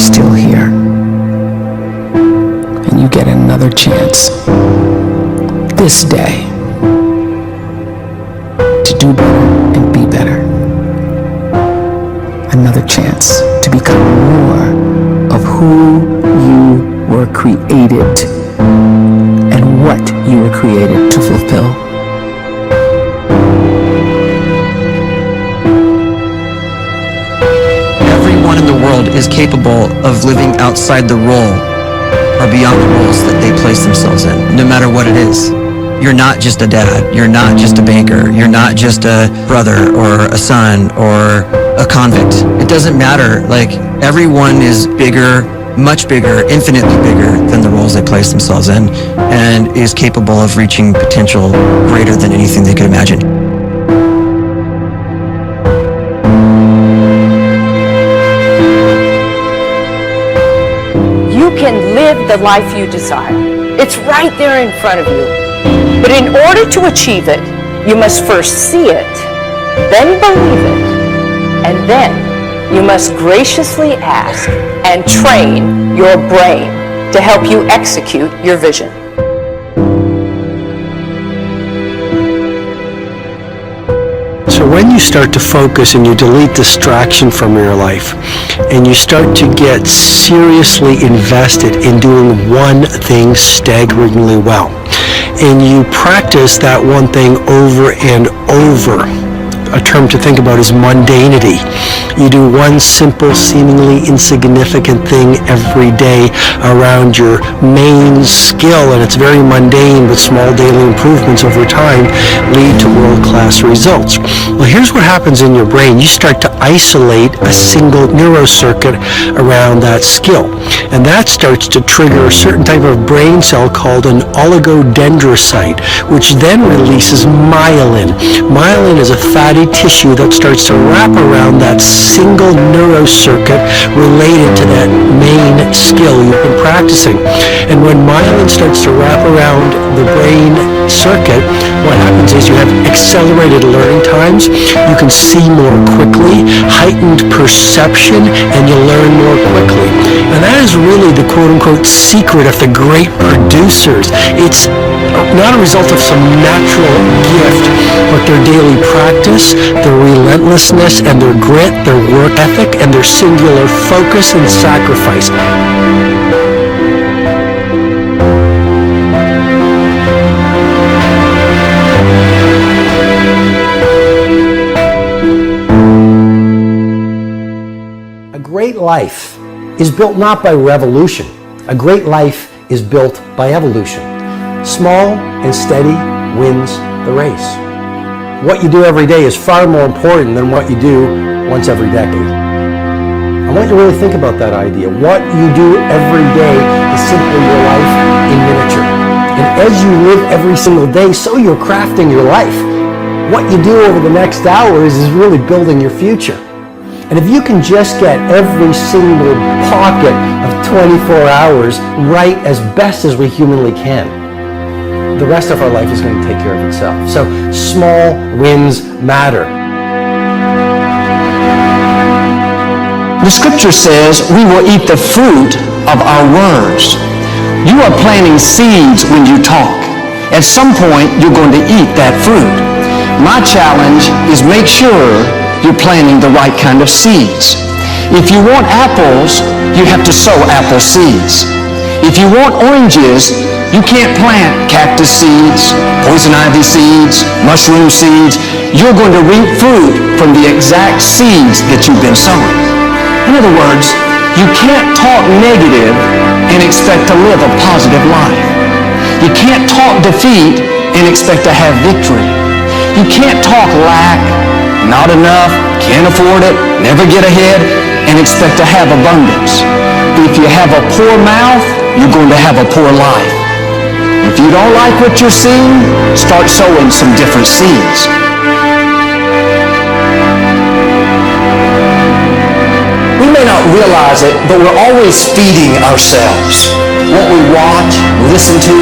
still here. And you get another chance this day to do better and be better. Another chance to become more of who you were created and what you were created to fulfill. Everyone in the world is capable of living outside the role or beyond the roles that they place themselves in, no matter what it is. You're not just a dad, you're not just a banker, you're not just a brother or a son or a convict. It doesn't matter. Like, everyone is bigger, much bigger, infinitely bigger than the roles they place themselves in, and is capable of reaching potential greater than anything they could imagine. You can live the life you desire. It's right there in front of you. But in order to achieve it, you must first see it, then believe it, and then you must graciously ask and train your brain to help you execute your vision. So when you start to focus and you delete distraction from your life, and you start to get seriously invested in doing one thing staggeringly well, and you practice that one thing over and over, a term to think about is mundanity. You do one simple, seemingly insignificant thing every day around your main skill, and it's very mundane, but small daily improvements over time lead to world-class results. Well, here's what happens in your brain. You start to isolate a single neurocircuit around that skill, and that starts to trigger a certain type of brain cell called an oligodendrocyte, which then releases myelin. Myelin is a fatty tissue that starts to wrap around that single neurocircuit related to that main skill you've been practicing. And when myelin starts to wrap around the brain circuit, what happens is you have accelerated learning times, you can see more quickly, heightened perception, and you learn more quickly. And that is really the quote-unquote secret of the great producers. It's not a result of some natural gift, but their daily practice, their relentlessness and their grit, their work ethic, and their singular focus and sacrifice. A great life is built not by revolution. A great life is built by evolution. Small and steady wins the race. What you do every day is far more important than what you do once every decade. I want you to really think about that idea. What you do every day is simply your life in miniature. And as you live every single day, so you're crafting your life. What you do over the next hours is really building your future. And if you can just get every single pocket of 24 hours right as best as we humanly can, the rest of our life is going to take care of itself. So small wins matter. The scripture says we will eat the fruit of our words. You are planting seeds when you talk. At some point, you're going to eat that fruit. My challenge is make sure you're planting the right kind of seeds. If you want apples, you have to sow apple seeds. If you want oranges, you can't plant cactus seeds, poison ivy seeds, mushroom seeds. You're going to reap fruit from the exact seeds that you've been sowing. In other words, you can't talk negative and expect to live a positive life. You can't talk defeat and expect to have victory. You can't talk lack, not enough, can't afford it, never get ahead, and expect to have abundance. If you have a poor mouth, you're going to have a poor life. If you don't like what you're seeing, start sowing some different seeds. We may not realize it, but we're always feeding ourselves. What we watch, listen to,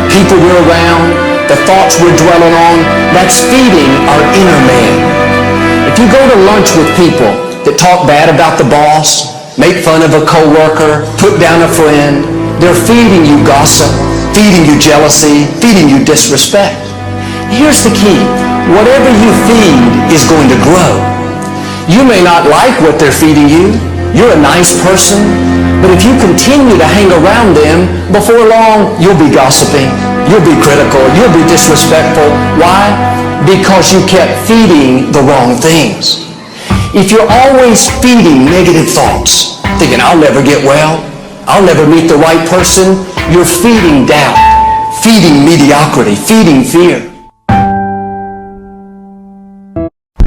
the people we're around, the thoughts we're dwelling on, that's feeding our inner man. If you go to lunch with people that talk bad about the boss, make fun of a coworker, put down a friend. They're feeding you gossip, feeding you jealousy, feeding you disrespect. Here's the key. Whatever you feed is going to grow. You may not like what they're feeding you. You're a nice person, but if you continue to hang around them, before long, you'll be gossiping, you'll be critical, you'll be disrespectful. Why? Because you kept feeding the wrong things. If you're always feeding negative thoughts, thinking, I'll never get well, I'll never meet the right person, you're feeding doubt, feeding mediocrity, feeding fear.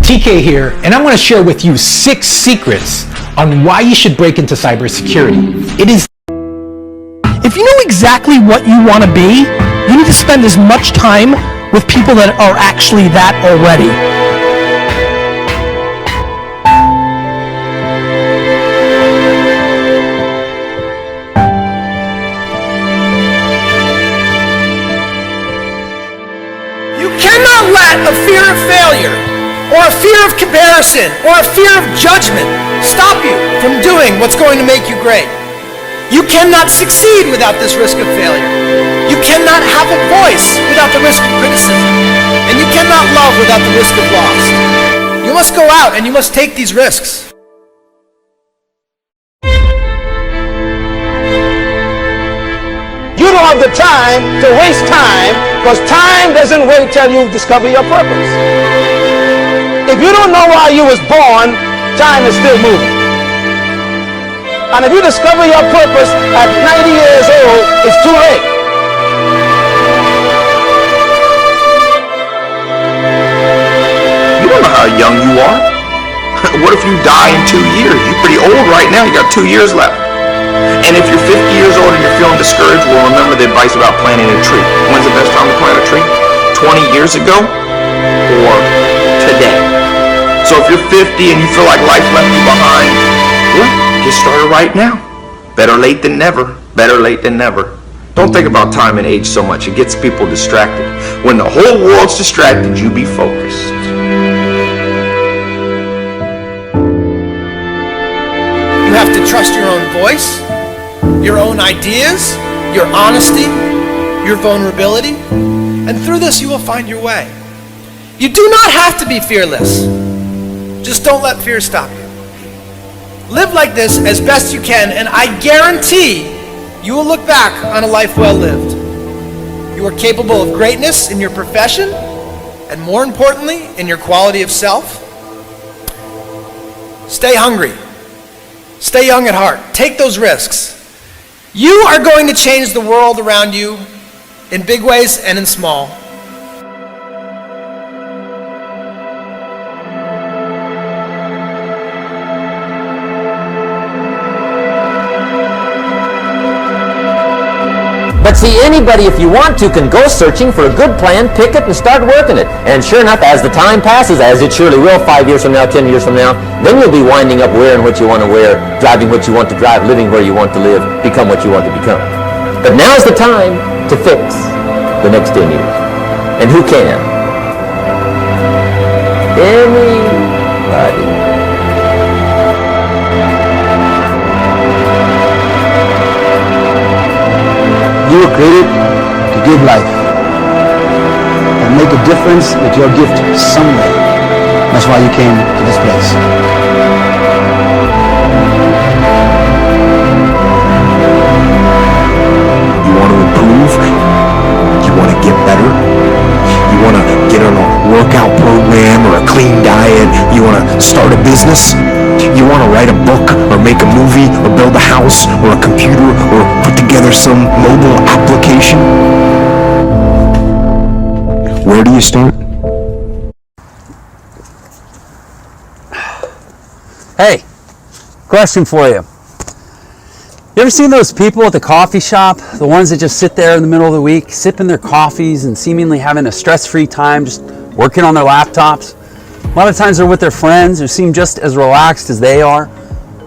TK here, and I want to share with you 6 secrets on why you should break into cybersecurity. If you know exactly what you want to be, you need to spend as much time with people that are actually that already. You cannot let a fear of failure, or a fear of comparison, or a fear of judgment stop you from doing what's going to make you great. You cannot succeed without this risk of failure. You cannot have a voice without the risk of criticism. And you cannot love without the risk of loss. You must go out and you must take these risks. You don't have the time to waste time, because time doesn't wait till you discover your purpose. If you don't know why you was born, time is still moving. And if you discover your purpose at 90 years old, it's too late. You don't know how young you are. What if you die in 2 years? You're pretty old right now. You got 2 years left. And if you're 50 years old and you're feeling discouraged, well, remember the advice about planting a tree. When's the best time to plant a tree? 20 years ago or today? So if you're 50 and you feel like life left you behind, well, get started right now. Better late than never. Better late than never. Don't think about time and age so much. It gets people distracted. When the whole world's distracted, you be focused. You have to trust your own voice, your own ideas, your honesty, your vulnerability, and through this you will find your way. You do not have to be fearless. Just don't let fear stop you. Live like this as best you can, and I guarantee you will look back on a life well lived. You are capable of greatness in your profession, and more importantly, in your quality of self. Stay hungry. Stay young at heart. Take those risks. You are going to change the world around you in big ways and in small. But see, anybody, if you want to, can go searching for a good plan, pick it, and start working it. And sure enough, as the time passes, as it surely will 5 years from now, 10 years from now, then you'll be winding up wearing what you want to wear, driving what you want to drive, living where you want to live, become what you want to become. But now's the time to fix the next 10 years. And who can? Anybody. You were created to give life and make a difference with your gift somewhere. That's why you came to this place. You want to improve? You want to get better? You want to get on a workout program or a clean diet? You want to start a business? You want to write a book or make a movie or build a house or a computer or put together some mobile application? Where do you start? Hey, question for you. You ever seen those people at the coffee shop? The ones that just sit there in the middle of the week, sipping their coffees and seemingly having a stress-free time, just working on their laptops? A lot of times they're with their friends who seem just as relaxed as they are.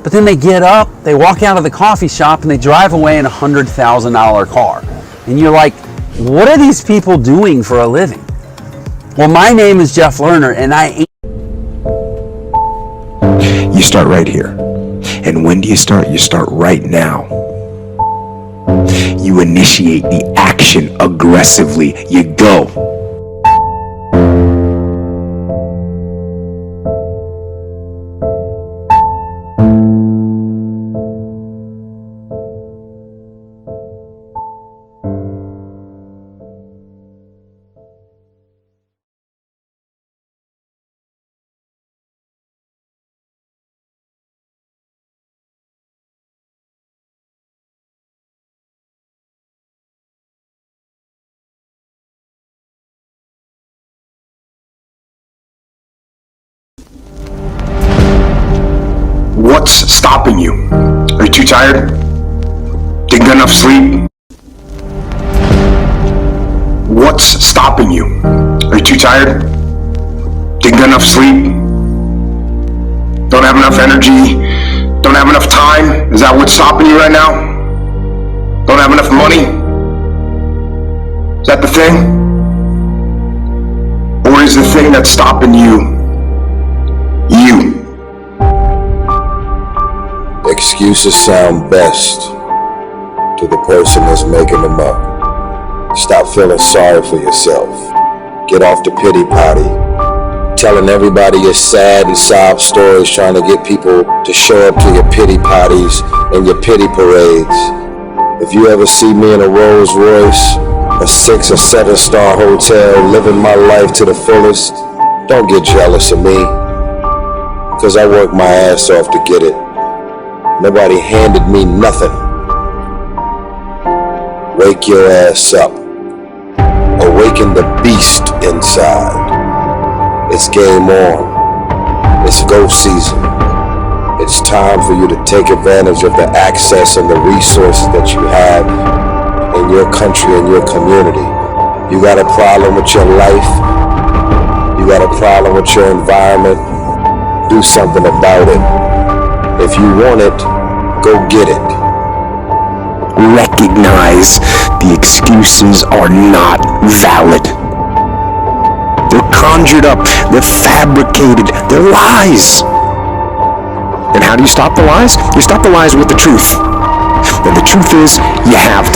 But then they get up, they walk out of the coffee shop, and they drive away in a $100,000 car. And you're like, what are these people doing for a living? Well, my name is Jeff Lerner, and You start right here. And when do you start? You start right now. You initiate the action aggressively. You go. What's stopping you? Are you too tired? Didn't get enough sleep? What's stopping you? Are you too tired? Didn't get enough sleep? Don't have enough energy? Don't have enough time? Is that what's stopping you right now? Don't have enough money? Is that the thing? Or is the thing that's stopping you, you? Excuses sound best to the person that's making them up. Stop feeling sorry for yourself. Get off the pity potty. Telling everybody your sad and sob stories, trying to get people to show up to your pity potties and your pity parades. If you ever see me in a Rolls Royce, a 6 or 7 star hotel, living my life to the fullest, don't get jealous of me, because I worked my ass off to get it. Nobody handed me nothing. Wake your ass up. Awaken the beast inside. It's game on. It's go season. It's time for you to take advantage of the access and the resources that you have in your country and your community. You got a problem with your life. You got a problem with your environment. Do something about it. If you want it, go get it. Recognize the excuses are not valid. They're conjured up, they're fabricated, they're lies. And how do you stop the lies? You stop the lies with the truth. And the truth is, you have